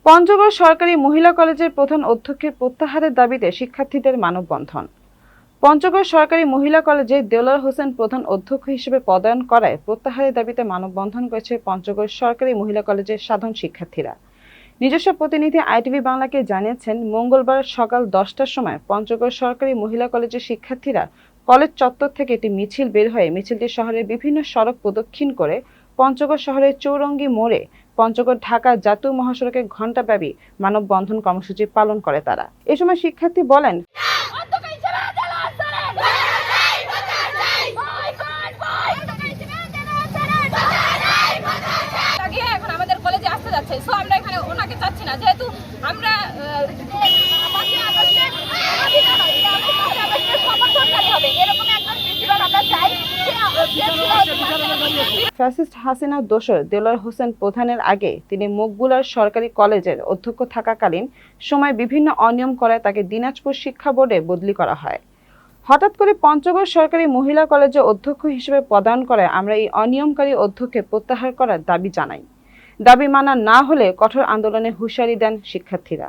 পঞ্চগড় সরকারি মহিলা কলেজের প্রধান অধ্যক্ষের প্রত্যাহারের দাবিতে শিক্ষার্থীদের মানববন্ধন। পঞ্চগড় সরকারি মহিলা কলেজে দেলোয়ার হোসেন প্রধান অধ্যক্ষ হিসেবে পদায়ন করায় প্রত্যাহারের দাবিতে মানববন্ধন করেছে পঞ্চগড় সরকারি মহিলা কলেজের সাধারণ শিক্ষার্থীরা। নিজস্ব প্রতিনিধি আইটিভি বাংলাকে জানিয়েছেন, মঙ্গলবার সকাল 10টার সময় পঞ্চগড় সরকারি মহিলা কলেজের শিক্ষার্থীরা কলেজ চত্বর থেকে একটি মিছিল বের হয়ে মিছিলটি শহরের বিভিন্ন সড়ক প্রদক্ষিণ করে পঞ্চগড় শহরের চৌরঙ্গি মোড়ে পঞ্চগড় ঢাকা জাতীয় মহাসড়কে ঘণ্টাব্যাপী মানববন্ধন কর্মসূচি পালন করে তারা। এ সময় শিক্ষার্থী বলেন, আমরা এখানে ওনাকে চাচ্ছি না, যেহেতু আমরা ফ্যাসিস্ট হাসিনার দোসর দেলোয়ার হোসেন প্রধানের আগে তিনি মকবুলার সরকারি কলেজের অধ্যক্ষ থাকাকালীন সময় বিভিন্ন অনিয়ম করায় তাকে দিনাজপুর শিক্ষা বোর্ডে বদলি করা হয়। হঠাৎ করে পঞ্চগড় সরকারি মহিলা কলেজে অধ্যক্ষ হিসেবে পদায়ন করায় আমরা এই অনিয়মকারী অধ্যক্ষকে প্রত্যাহার করার দাবি জানাই। দাবি মানা না হলে কঠোর আন্দোলনে হুঁশিয়ারি দেন শিক্ষার্থীরা।